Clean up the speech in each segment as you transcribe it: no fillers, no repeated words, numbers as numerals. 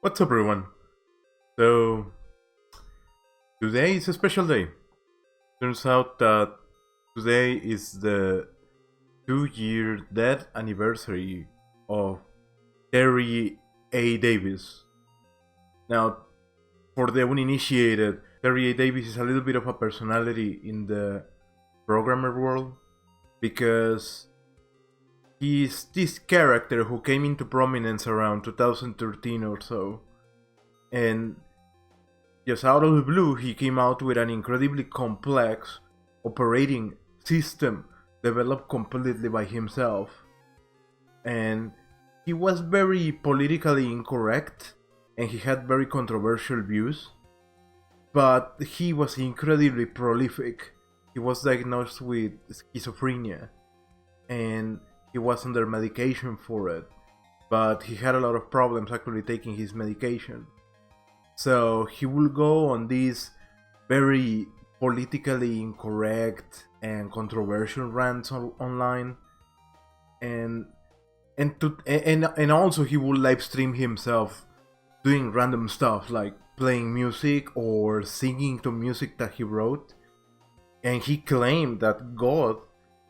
What's up, everyone? So, today is a special day. Turns out that today is the 2-year death anniversary of Terry A. Davis. Now, for the uninitiated, Terry A. Davis is a little bit of a personality in the programmer world because he's this character who came into prominence around 2013 or so. And just out of the blue, he came out with an incredibly complex operating system developed completely by himself. And he was very politically incorrect and he had very controversial views, but he was incredibly prolific. He was diagnosed with schizophrenia and he was under medication for it, but he had a lot of problems actually taking his medication. So he will go on these very politically incorrect and controversial rants online, and and also he will live stream himself doing random stuff like playing music or singing to music that he wrote. And he claimed that God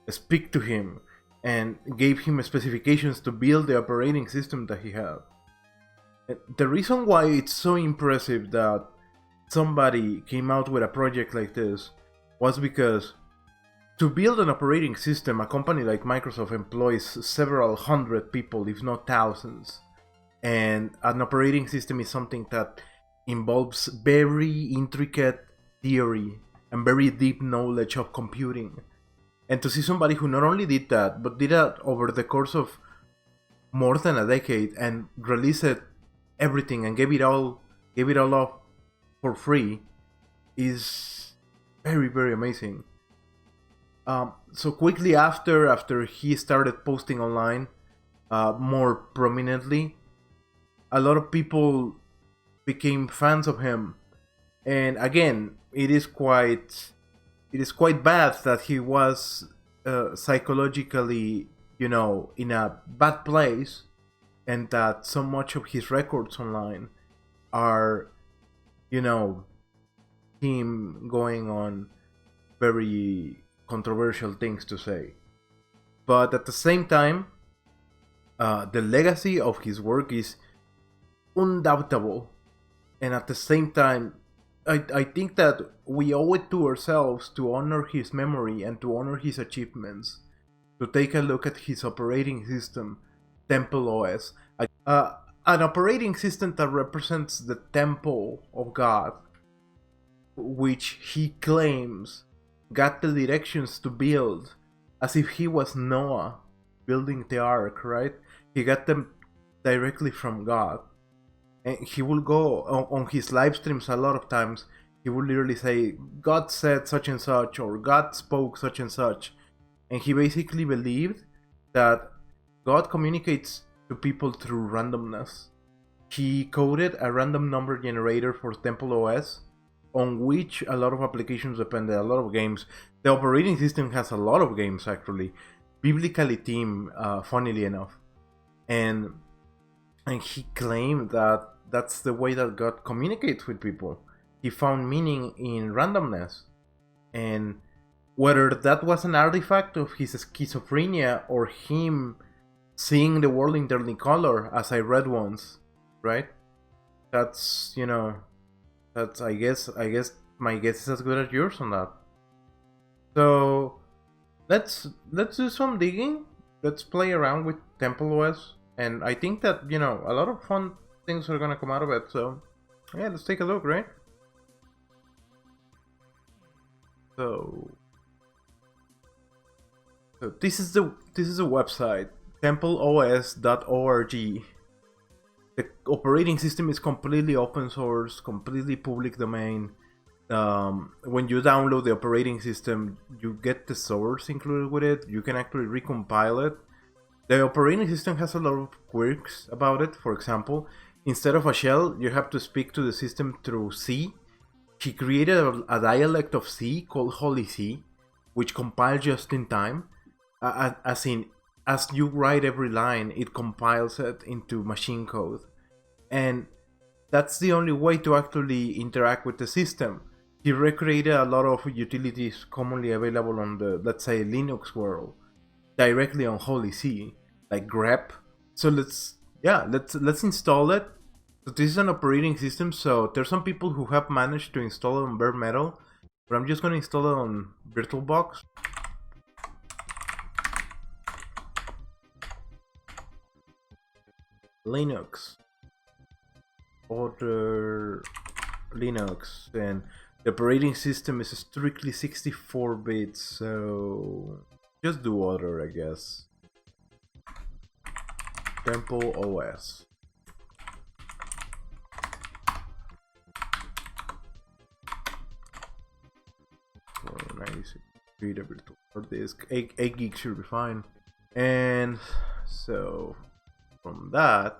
speak to him and gave him specifications to build the operating system that he had. The reason why it's so impressive that somebody came out with a project like this was because to build an operating system, a company like Microsoft employs several hundred people, if not thousands. And an operating system is something that involves very intricate theory and very deep knowledge of computing. And to see somebody who not only did that, but did that over the course of more than a decade and released it everything and gave it all up for free is very amazing. So quickly after he started posting online more prominently, a lot of people became fans of him. And again, it is quite bad that he was psychologically, in a bad place, and that so much of his records online are, you know, him going on very controversial things to say. But at the same time, the legacy of his work is undoubtable. And at the same time, I think that we owe it to ourselves to honor his memory and to honor his achievements, to take a look at his operating system, TempleOS, an operating system that represents the temple of God, which he claims got the directions to build as if he was Noah building the ark, right? He got them directly from God. And he will go on his live streams a lot of times. He will literally say, God said such and such, or God spoke such and such. And he basically believed that God communicates to people through randomness. He coded a random number generator for TempleOS, on which a lot of applications depend, a lot of games. The operating system has a lot of games, actually, biblically themed, funnily enough. And he claimed that that's the way that God communicates with people. He found meaning in randomness. And whether that was an artifact of his schizophrenia or him seeing the world in technicolor, as I read once, right? That's, that's I guess my guess is as good as yours on that. So let's do some digging. Let's play around with TempleOS, and I think that a lot of fun things are gonna come out of it. So yeah, let's take a look, right? So this is a website, TempleOS.org. The operating system is completely open source, completely public domain. When you download the operating system, you get the source included with it. You can actually recompile it. The operating system has a lot of quirks about it. For example, instead of a shell, you have to speak to the system through C. He created a dialect of C called Holy C, which compiles just in time. As you write every line, it compiles it into machine code. And that's the only way to actually interact with the system. He recreated a lot of utilities commonly available on the, let's say, Linux world directly on Holy C, like grep. So let's install it. So this is an operating system, so there's some people who have managed to install it on bare metal, but I'm just gonna install it on VirtualBox. Linux. Order Linux, and the operating system is strictly 64 bits, so just do order, I guess. TempleOS. For 96 virtual hard disk, 8 gigs should be fine. And so from that,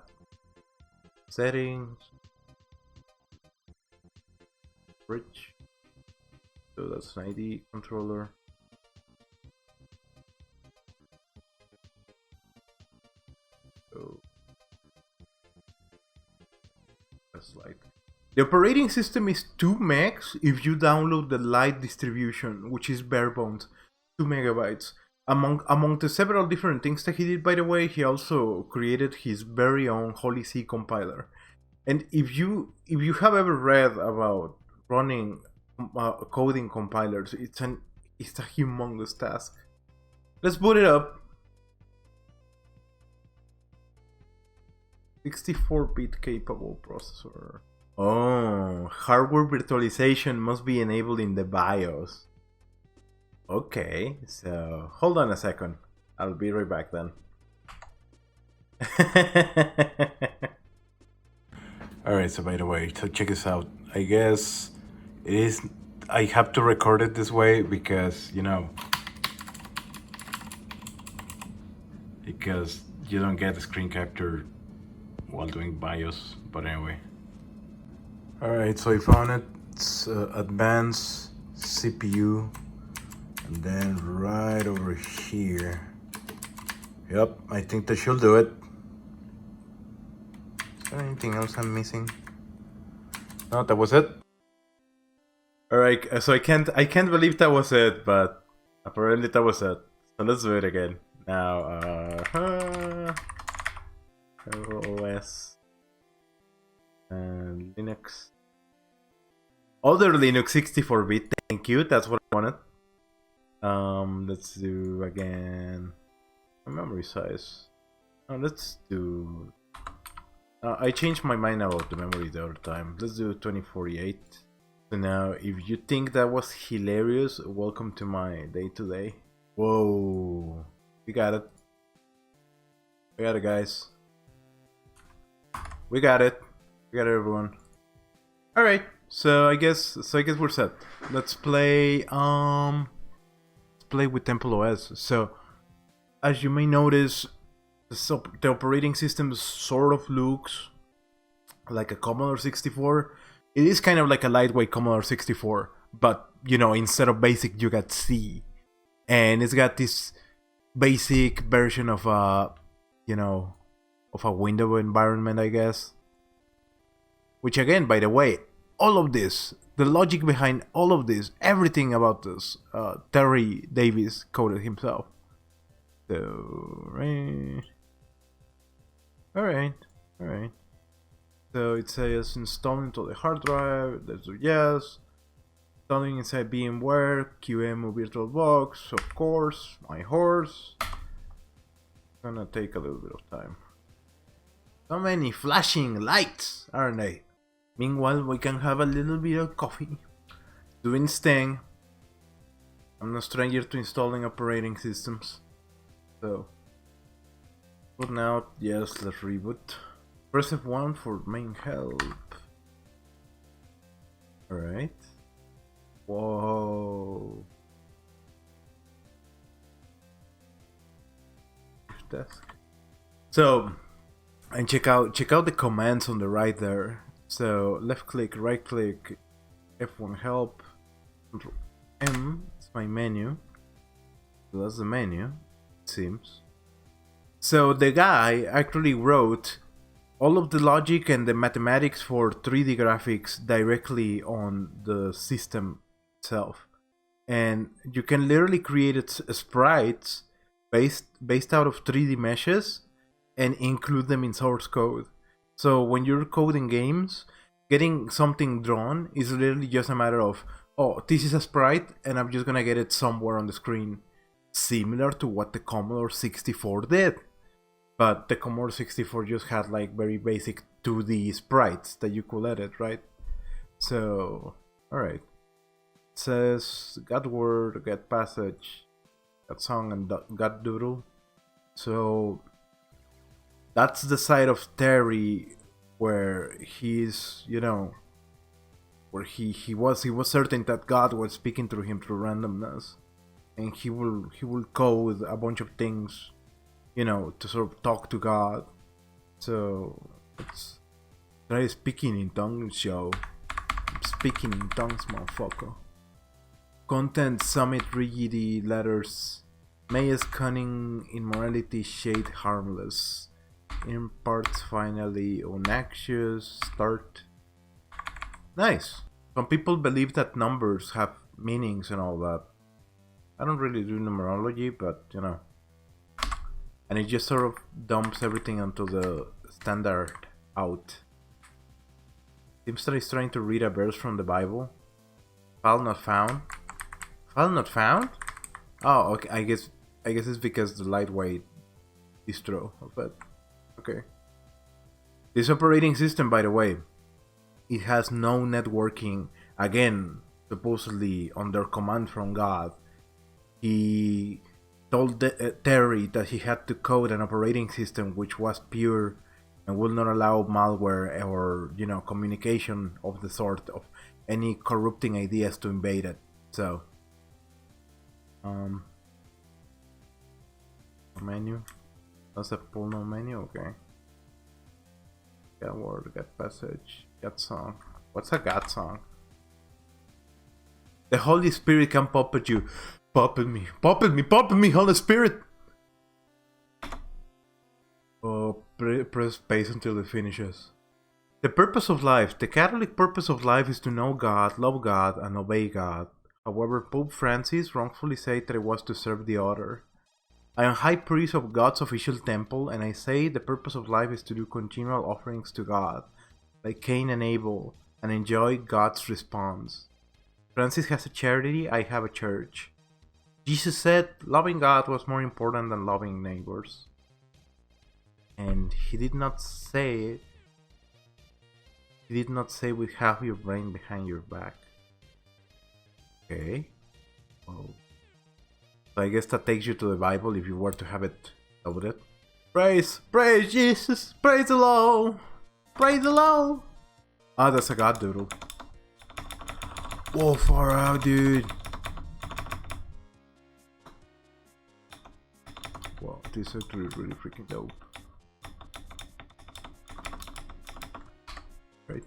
settings, bridge. So that's an ID controller. So that's like the operating system is 2 megs if you download the light distribution, which is bare bones, 2 megabytes. Among the several different things that he did, by the way, he also created his very own Holy C compiler. And if you have ever read about running coding compilers, it's a humongous task. Let's boot it up. 64-bit capable processor. Oh, hardware virtualization must be enabled in the BIOS. Okay, so hold on a second. I'll be right back then. Alright, so by the way, so check this out. I guess it is. I have to record it this way because, you know, because you don't get the screen capture while doing BIOS. But anyway. Alright, so I found it. It's advanced CPU. And then right over here. Yep, I think that should do it. Is there anything else I'm missing? No, that was it. Alright, so I can't believe that was it, but apparently that was it. So let's do it again. Now, OS and Linux. Other Linux 64-bit, thank you, that's what I wanted. Let's do again memory size. Let's do. I changed my mind about the memory the other time. Let's do 2048. So now, if you think that was hilarious, welcome to my day-to-day. Whoa, we got it. We got it, guys. We got it. We got it, everyone. All right. So I guess we're set. Let's play. Play with TempleOS. So, as you may notice, the operating system sort of looks like a Commodore 64. It is kind of like a lightweight Commodore 64, but you know, instead of BASIC, you got C, and it's got this basic version of a, you know, of a window environment, I guess. Which again, by the way, all of this, the logic behind all of this, everything about this, Terry Davis coded himself. So, right. Alright. So it says installing to the hard drive, let's do yes. Installing inside VMware, QEMU VirtualBox, of course, my horse. Gonna take a little bit of time. So many flashing lights, aren't they? Meanwhile, we can have a little bit of coffee. Doing Stang. I'm no stranger to installing operating systems. So, but now, yes, let's reboot. Press F1 for main help. Alright. Whoa. Desk. So, and check out the commands on the right there. So left click, right click, F1 help, Control M, it's my menu. So that's the menu, it seems. So the guy actually wrote all of the logic and the mathematics for 3D graphics directly on the system itself. And you can literally create sprites based out of 3D meshes and include them in source code. So when you're coding games, getting something drawn is literally just a matter of, oh, this is a sprite and I'm just gonna get it somewhere on the screen. Similar to what the Commodore 64 did. But the Commodore 64 just had like very basic 2D sprites that you could edit, right? So, alright. It says got word, got passage, got song, and got doodle. So, that's the side of Terry where he's, where he was certain that God was speaking through him through randomness. And he will code a bunch of things, to sort of talk to God. So let's try speaking in tongues, show. I'm speaking in tongues, motherfucker. Content, summit, rigidity, letters. Mayas, cunning, immorality, shade, harmless. In parts, finally, obnoxious, start. Nice. Some people believe that numbers have meanings and all that. I don't really do numerology, but and it just sort of dumps everything onto the standard out. Seems that he's trying to read a verse from the Bible. File not found. File not found? Oh, okay. I guess it's because the lightweight distro of it. Okay. This operating system, by the way, it has no networking. Again, supposedly under command from God. He told Terry that he had to code an operating system which was pure and will not allow malware or communication of the sort of any corrupting ideas to invade it. So menu. That's a pull no menu, okay. Got word, got passage, got song. What's a God song? The Holy Spirit can puppet you. Puppet me, Holy Spirit! Oh, press space until it finishes. The purpose of life. The Catholic purpose of life is to know God, love God, and obey God. However, Pope Francis wrongfully said that it was to serve the other. I am high priest of God's official temple, and I say the purpose of life is to do continual offerings to God, like Cain and Abel, and enjoy God's response. Francis has a charity, I have a church. Jesus said loving God was more important than loving neighbors. And he did not say with half your brain behind your back. Okay. Well, so I guess that takes you to the Bible if you were to have it loaded. Praise Jesus, praise the Lord, praise the Lord. Ah, that's a God doodle. Whoa, far out, dude. Wow, this is actually really freaking dope. Right?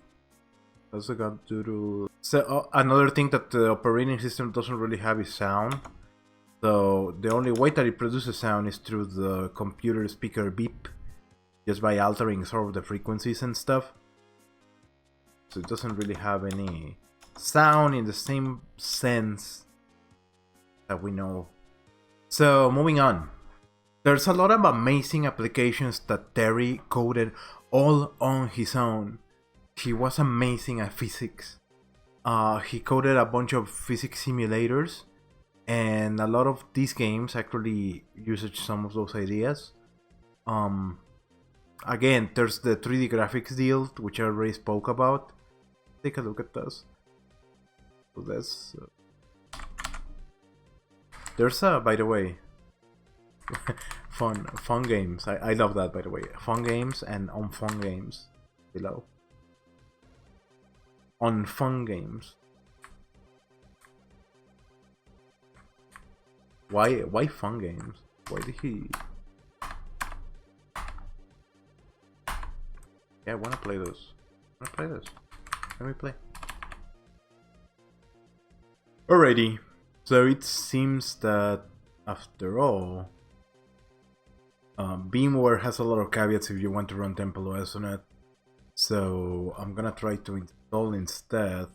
That's a God doodle. So, another thing that the operating system doesn't really have is sound. So, the only way that it produces sound is through the computer speaker beep. Just by altering sort of the frequencies and stuff. So, it doesn't really have any sound in the same sense that we know. So, moving on. There's a lot of amazing applications that Terry coded all on his own. He was amazing at physics. He coded a bunch of physics simulators, and a lot of these games actually use some of those ideas. Again, there's the 3D graphics deal, which I already spoke about. Take a look at this. So that's... there's by the way, fun games. I love that, by the way. Fun games and on fun games below. On fun games. Why fun games? Why did he? Yeah, I wanna play this. Let me play. Alrighty. So it seems that after all, VMware has a lot of caveats if you want to run TempleOS on it. So I'm gonna try to install instead.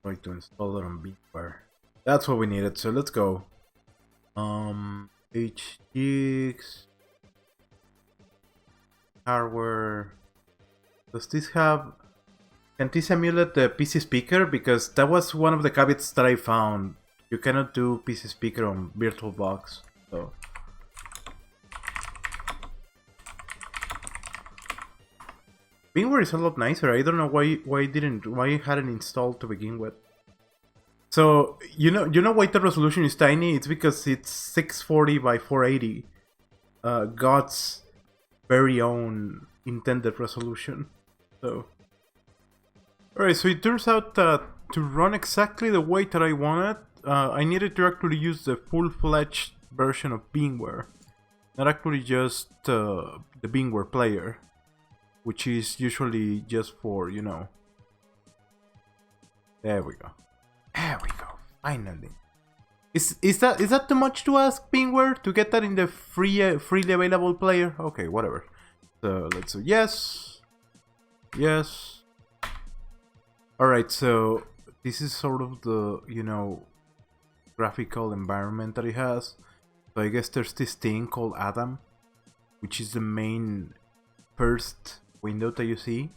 Try to install it on VMware. That's what we needed. So let's go. HGX hardware. Does this have? Can this emulate the PC speaker? Because that was one of the caveats that I found. You cannot do PC speaker on VirtualBox. So. VMware is a lot nicer. I don't know why it hadn't installed to begin with. So you know why the resolution is tiny? It's because it's 640 by 480. God's very own intended resolution. So alright, so it turns out that to run exactly the way that I wanted, I needed to actually use the full-fledged version of VMware, not actually just the VMware player, which is usually just for, you know. There we go. There we go. Finally. Is that too much to ask, VMware, to get that in the freely available player? Okay, whatever. So let's do yes. Yes. Alright, so this is sort of the, you know, graphical environment that it has. So I guess there's this thing called Adam, which is the main first window that you see.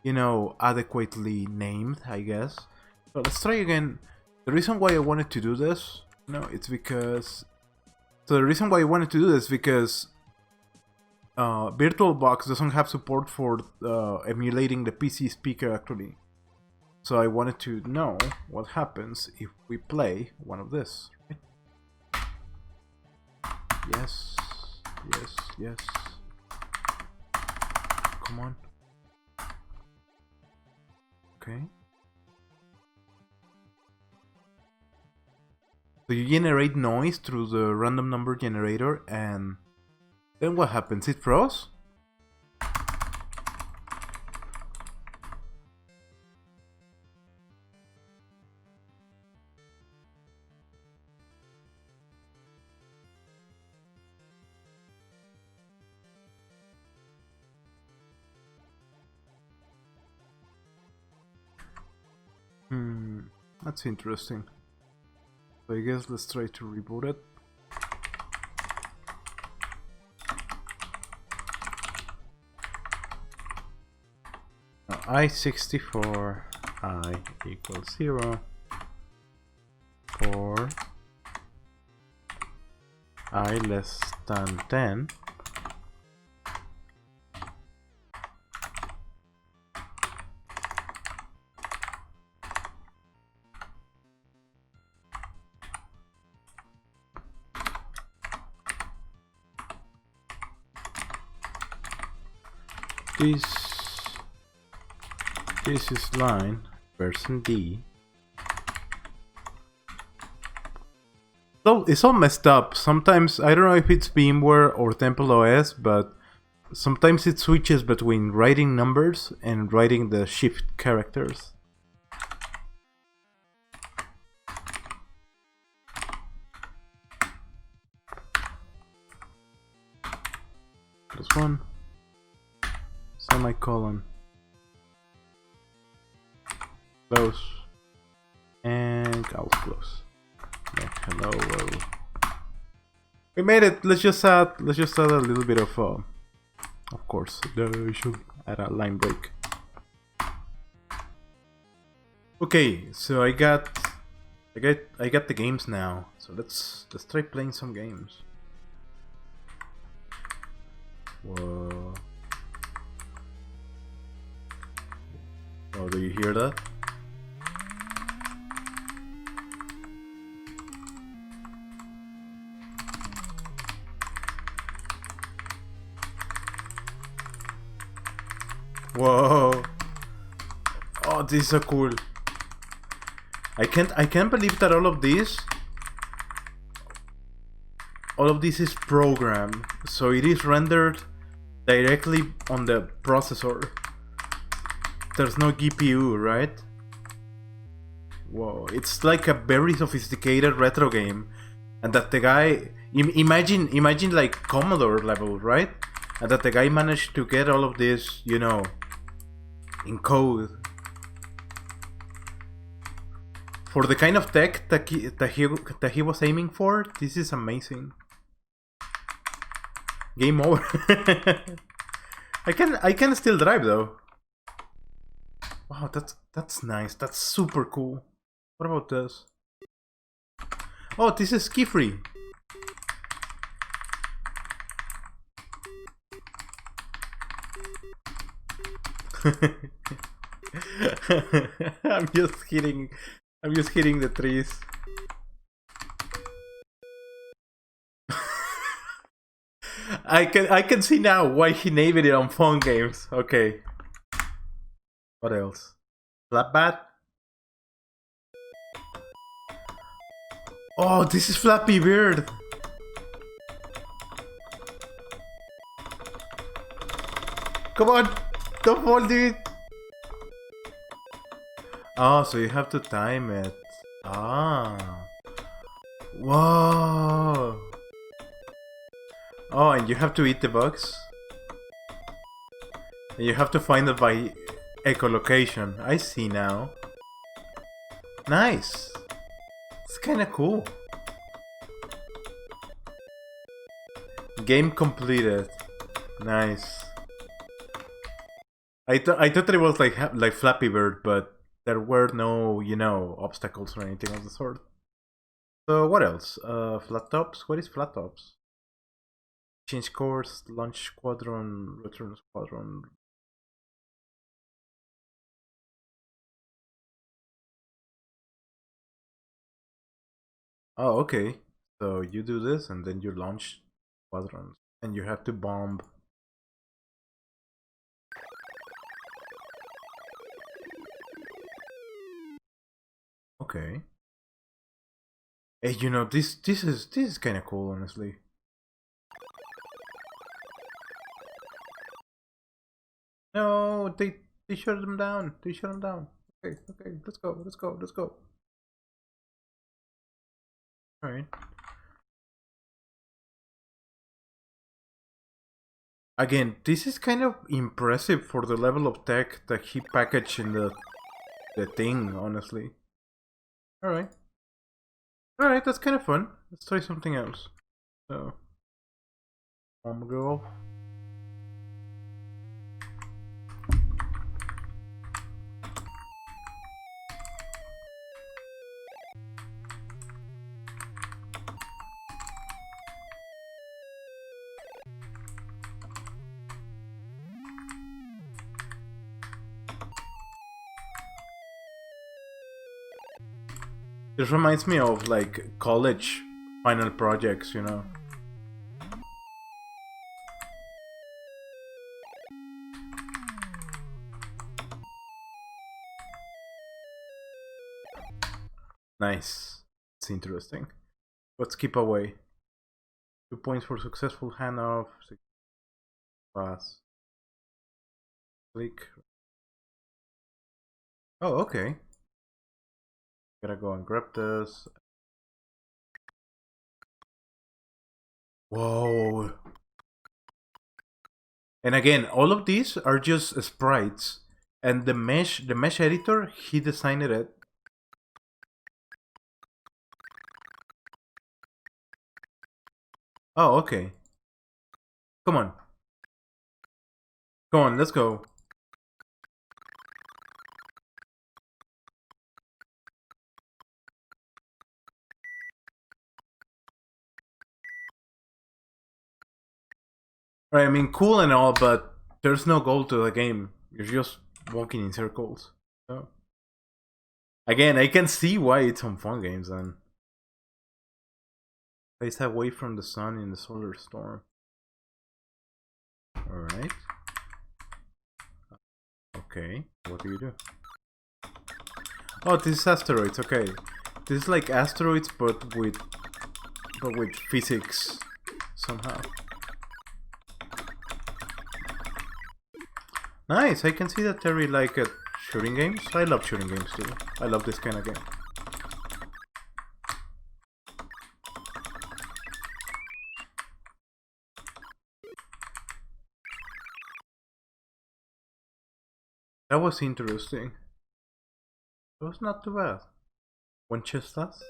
You know, adequately named, I guess. So let's try again. The reason why I wanted to do this, it's because... So the reason why I wanted to do this is because VirtualBox doesn't have support for emulating the PC speaker actually. So I wanted to know what happens if we play one of this. Right? Yes, yes, yes. Come on. Okay. So you generate noise through the random number generator, and then what happens? It froze? That's interesting. So I guess let's try to reboot it. Now, I64 I equals 0 for I less than 10. This is line version D. So it's all messed up. Sometimes I don't know if it's VMware or TempleOS, but sometimes it switches between writing numbers and writing the shift characters. +1 semicolon close and I'll close. Hello world. We made it. Let's just add a little bit of course we should add a line break. Okay, so I got the games now. So let's try playing some games. Whoa. Oh, do you hear that? Whoa. Oh, this is so cool. I can't believe that all of this is programmed, so it is rendered directly on the processor. There's no GPU, right? Whoa, it's like a very sophisticated retro game. and that the guy imagine like Commodore level, right? And that the guy managed to get all of this, you know, in code for the kind of tech that he was aiming for. This is amazing. Game over. I can still drive though. Wow, that's nice. That's super cool. What about this? Oh, this is ski free. I'm just hitting the trees. I can see now why he named it on phone games. Okay. What else? Flatbat? Oh, this is Flappy Bird. Come on, don't fall, dude. Oh, so you have to time it. Ah. Whoa. Oh, and you have to eat the bugs? And you have to find it by echolocation. I see now. Nice. It's kinda cool. Game completed. Nice. I thought it was like Flappy Bird, but there were no, you know, obstacles or anything of the sort. So what else? Flat tops? What is flat tops? Change course, launch squadron, return squadron. Oh, okay. So you do this and then you launch squadrons. And you have to bomb. Okay. Hey, you know, this is kind of cool, honestly. No, they shut them down. They shut them down. Okay, let's go. All right. Again, this is kind of impressive for the level of tech that he packaged in the thing, honestly. Alright, that's kind of fun. Let's try something else. So, go. This reminds me of like college final projects, you know. Nice. It's interesting. Let's keep away. 2 points for successful handoff. 6 pass. Click. Oh, okay. Gotta go and grab this. Whoa. And again, all of these are just sprites. And the mesh editor, he designed it. Oh, okay. Come on. Come on, let's go. Right, I mean, cool and all, but there's no goal to the game. You're just walking in circles. So, again, I can see why it's on fun games then. Face away from the sun in the solar storm. Alright. Okay, what do you do? Oh, this is asteroids, okay. This is like asteroids, but with physics somehow. Nice, I can see that Terry like shooting games. I love shooting games too. I love this kind of game. That was interesting. It was not too bad. Winchesters?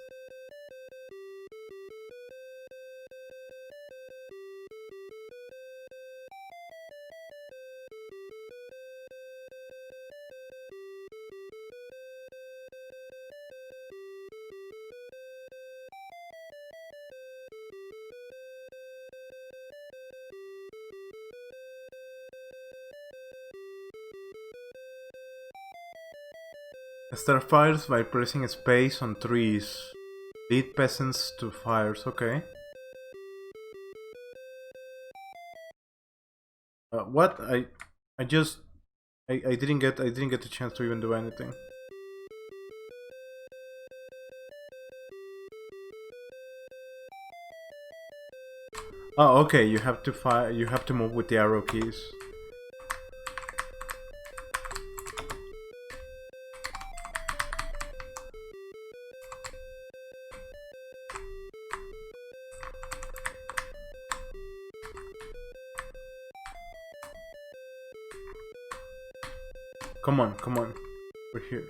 Start fires by pressing space on trees. Lead peasants to fires, okay. What? I just I didn't get the chance to even do anything. Oh, okay, you have to fire, you have to move with the arrow keys. Come on, come on. We're here.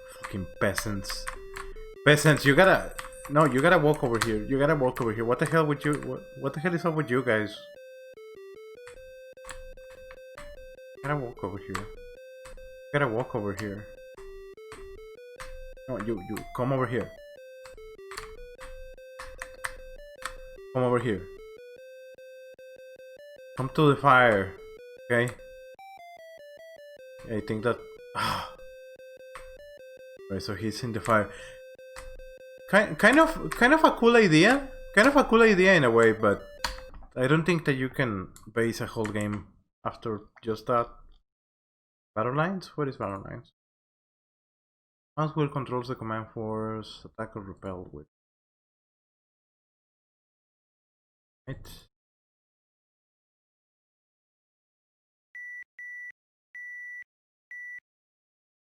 Fucking peasants. Peasants, you gotta... No, you gotta walk over here. You gotta walk over here. What the hell would you... What the hell is up with you guys? You gotta walk over here. You gotta walk over here. No, you come over here. Come over here. Come to the fire. Okay? I think that... Right, so he's in the fire. Kind of a cool idea. Kind of a cool idea in a way, but I don't think that you can base a whole game after just that. Battle lines? What is battle lines? Mouse wheel controls the command force, attack or repel with. Right.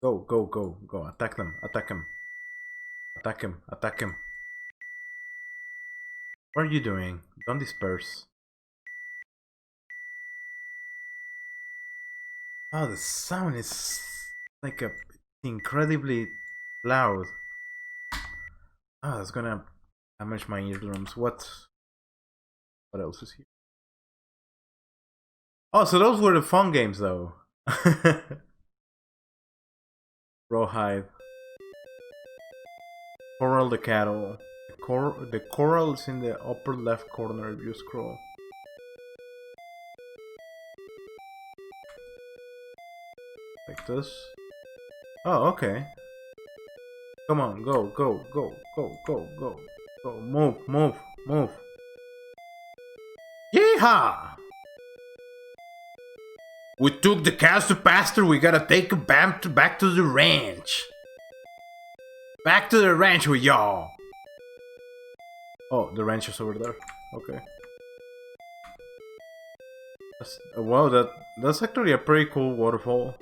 Go, go, go, go. Attack them. Attack him. Attack him. Attack him. What are you doing? Don't disperse. Oh, the sound is like a incredibly loud. Oh, it's gonna damage my eardrums. What else is here? Oh, so those were the fun games, though. Rawhide. Corral the cattle. The corral is in the upper left corner if you scroll. Like this. Oh, okay. Come on, go, go, go, go, go, go, go. Move, move, move. Yeehaw! We took the cows to pasture, we gotta take them back to the ranch. Back to the ranch with y'all. Oh, the ranch is over there. Okay. Wow, that's actually a pretty cool waterfall.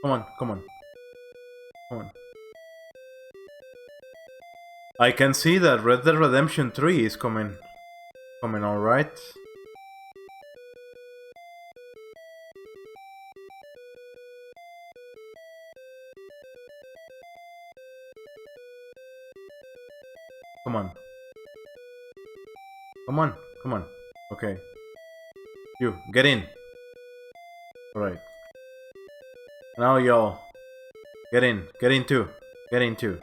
Come on, come on. Come on. I can see that Red Dead Redemption 3 is coming. Coming, alright. Come on. Come on, come on. Okay. You, get in. Alright. Now y'all. Get in. Get in too. Get in too.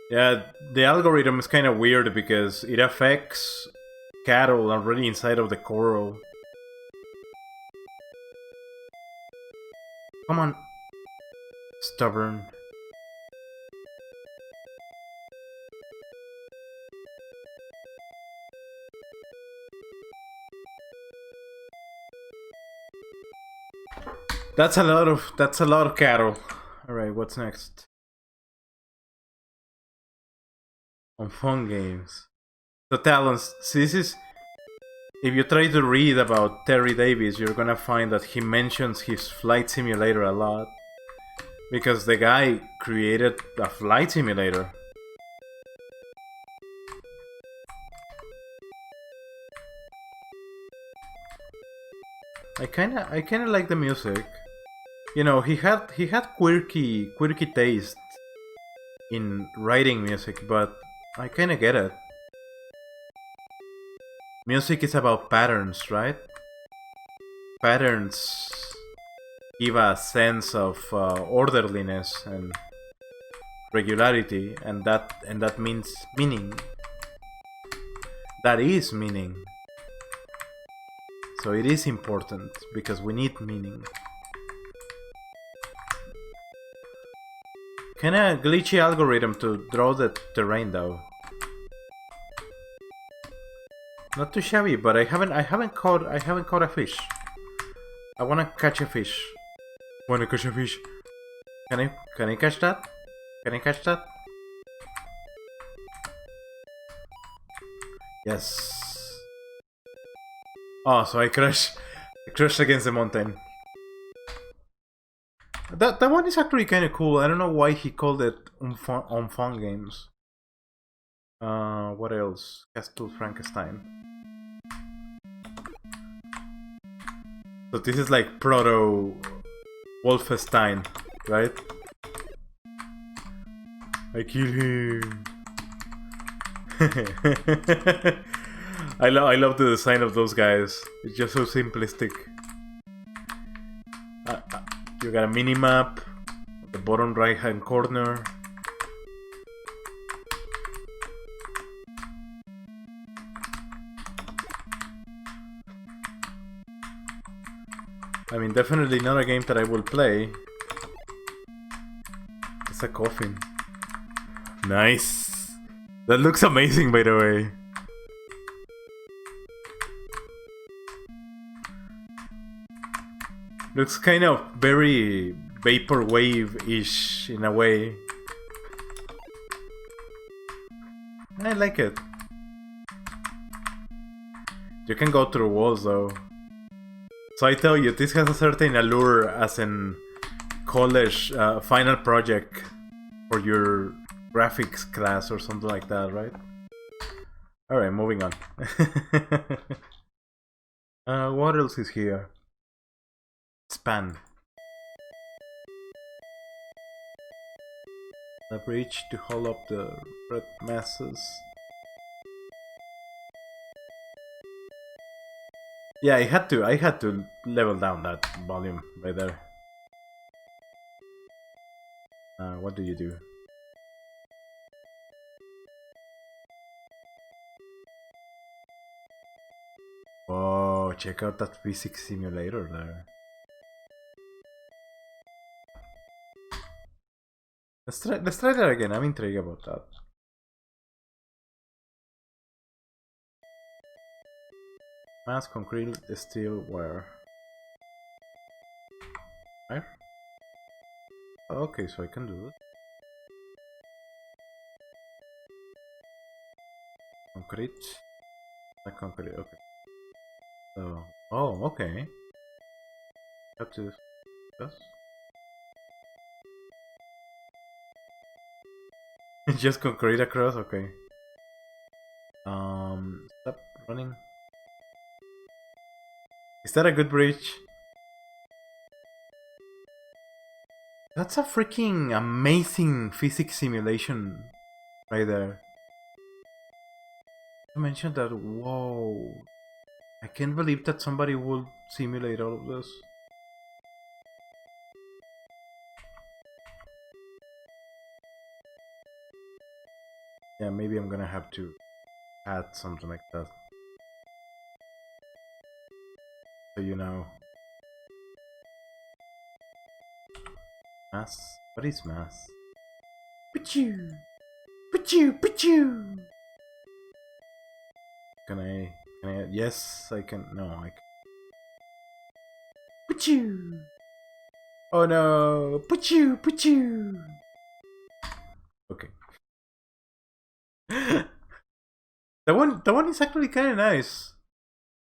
Yeah, the algorithm is kind of weird because it affects cattle already inside of the coral. Come on, stubborn. That's a lot of cattle. All right, what's next? On fun games. The talents. See, this is. If you try to read about Terry Davis, you're gonna find that he mentions his flight simulator a lot. Because the guy created a flight simulator. I kinda like the music. You know, he had quirky taste in writing music, but I kinda get it. Music is about patterns, right? Patterns give a sense of orderliness and regularity, and that means meaning. That is meaning. So it is important because we need meaning. Kinda glitchy algorithm to draw the terrain though. Not too shabby, but I haven't caught a fish. I wanna catch a fish. Wanna catch a fish? Can I catch that? Can I catch that? Yes. Oh, so I crashed against the mountain. That one is actually kind of cool. I don't know why he called it on fun games. What else? Castle Frankenstein. So this is like proto Wolfenstein, right? I kill him. I love the design of those guys. It's just so simplistic. You got a mini map, the bottom right hand corner. I mean, definitely not a game that I will play. It's a coffin. Nice. That looks amazing, by the way. Looks kind of very vaporwave-ish in a way. I like it. You can go through walls though. So I tell you, this has a certain allure as an college final project for your graphics class or something like that, right? Alright, moving on. What else is here? Span. A bridge to hold up the red masses. Yeah, I had to level down that volume right there. What do you do? Oh, check out that physics simulator there. Let's try that again. I'm intrigued about that. Mass, concrete, steel, wire. Wire? Okay, so I can do it. Concrete. Not concrete, okay. So, oh, okay. Have to this. Just concrete across, okay. Stop running. Is that a good bridge? That's a freaking amazing physics simulation right there. You mentioned that, whoa. I can't believe that somebody would simulate all of this. Yeah, maybe I'm gonna have to add something like that. So you know. Mass? What is mass? Pichu! Pichu! Pichu! Can I? Can I? Yes, I can. No, I can. Pichu! Oh no! Pichu! Pichu! Okay. That one is actually kind of nice.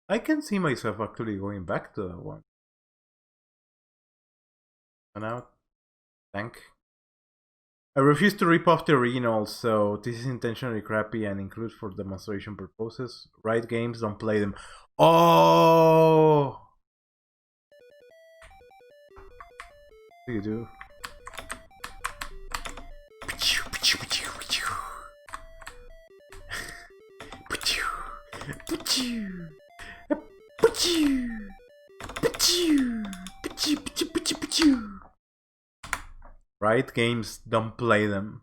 I can see myself actually going back to that one. And now, thank. I refuse to rip off the original, so this is intentionally crappy and included for demonstration purposes. Right games, don't play them. Oh! What do you do? Right games, don't play them.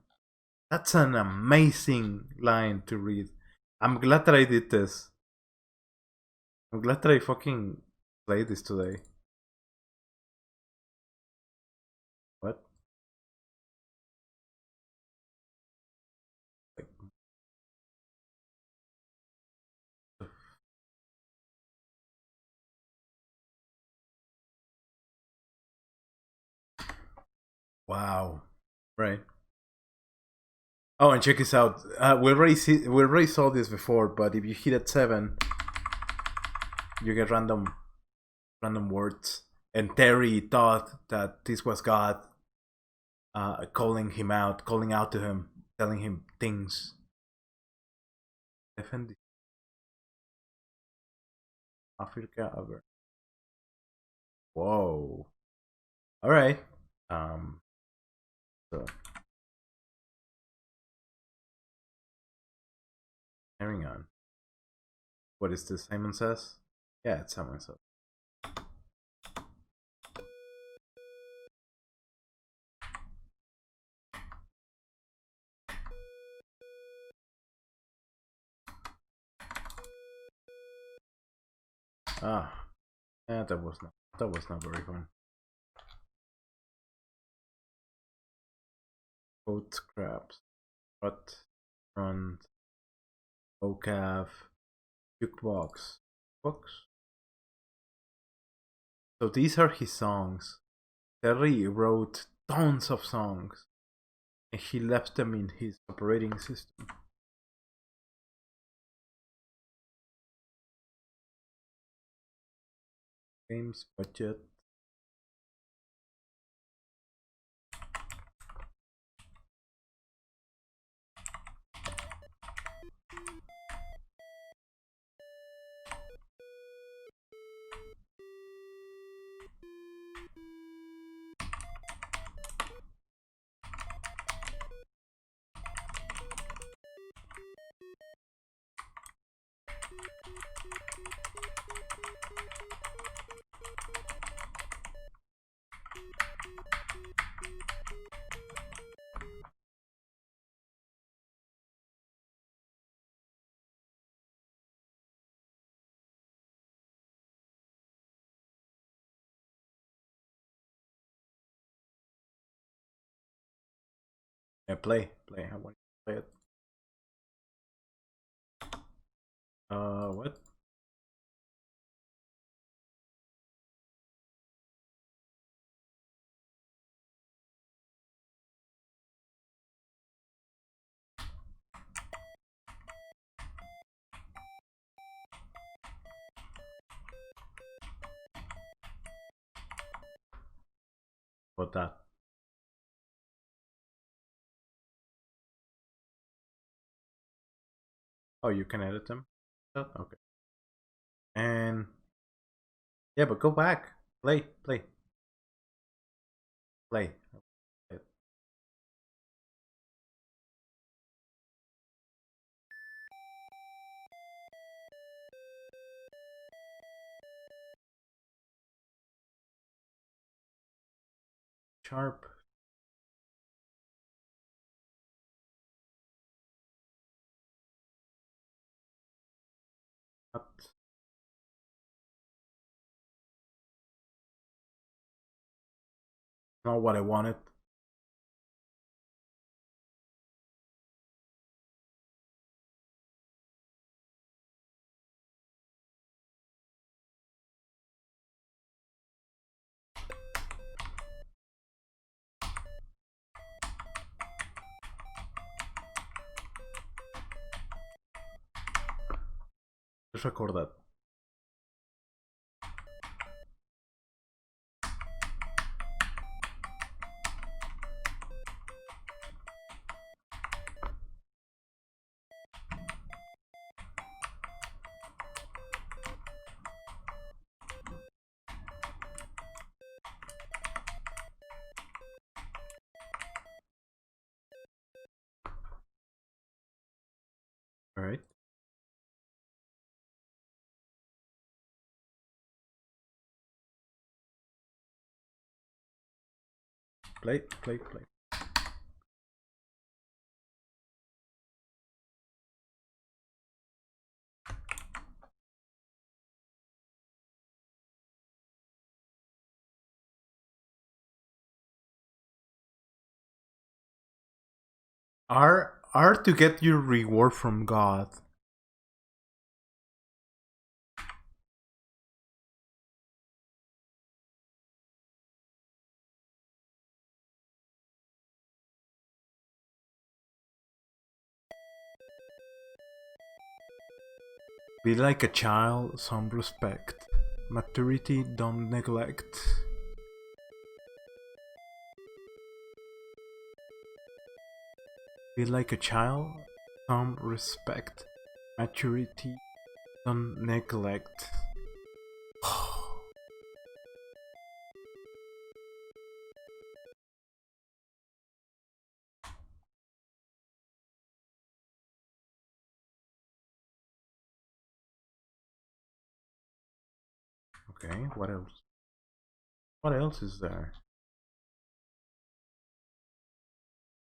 That's an amazing line to read. I'm glad that I did this. I'm glad that I fucking played this today. What? Like, wow. Right. Oh, and check this out. We already saw this before, but if you hit at 7, you get random words. And Terry thought that this was God calling him out, calling out to him, telling him things. Defend Africa over. Whoa. All right. So carrying on. What is this? Simon says. Yeah, it's Simon says. Ah, yeah, that was not very fun. Boat scraps, rut, front, vocab, jukebox, books. So these are his songs. Terry wrote tons of songs, and he left them in his operating system. Games budget. Yeah, play. I want to play it. What? What that? Oh, you can edit them. Okay. And yeah, but go back. Play. Play. Sharp. What? Not what I wanted. Just record that. All right. Play. Are to get your reward from God. Be like a child, some respect. Maturity, don't neglect. Be like a child, some respect. Maturity, don't neglect. Okay, what else? What else is there?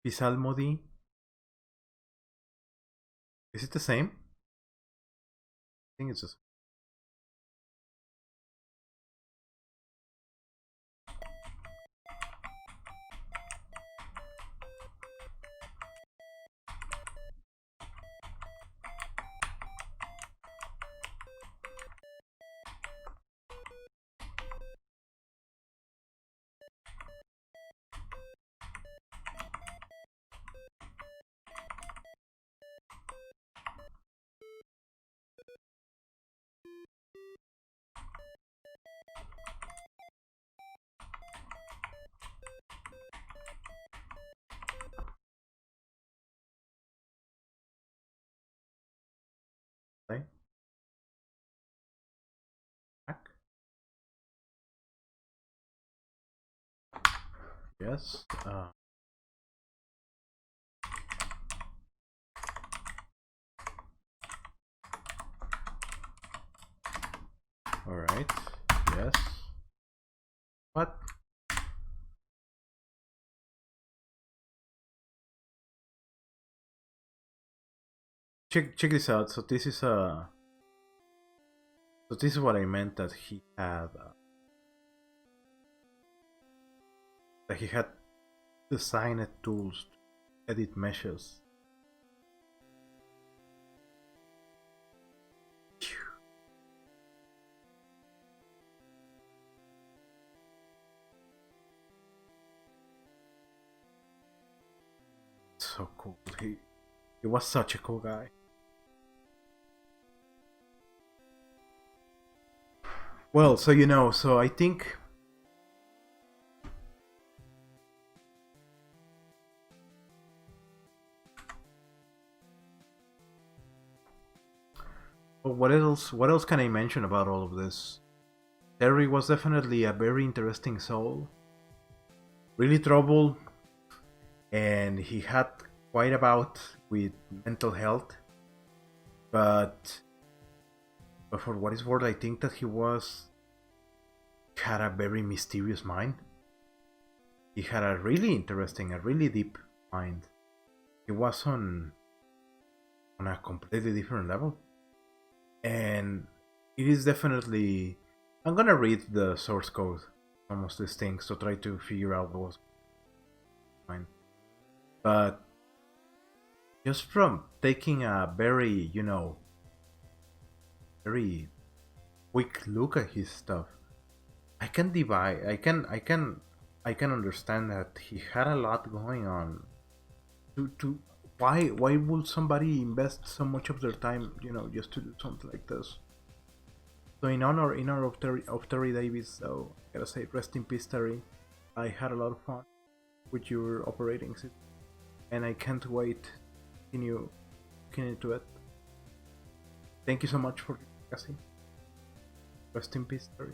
Psalmody? Is it the same? I think it's the same. Play. Back. Yes. Alright. Yes. What? Check this out. So this is what I meant that he had designed tools to edit meshes. So cool. He was such a cool guy. Well, so I think what else can I mention about all of this? Terry was definitely a very interesting soul. Really troubled, and he had quite a bout with mental health. But for what it's worth, I think that he had a very mysterious mind. He had a really interesting, a really deep mind. He was on a completely different level. and it is definitely. I'm gonna read the source code, some of these things, to try to figure out what's fine. But just from taking a very, very quick look at his stuff, I can divide. I can understand that he had a lot going on. To why would somebody invest so much of their time, just to do something like this? So in honor of Terry Davis, so I gotta say, rest in peace, Terry. I had a lot of fun with your operating system, and I can't wait to continue looking into it. Thank you so much for discussing. Rest in peace, Terry.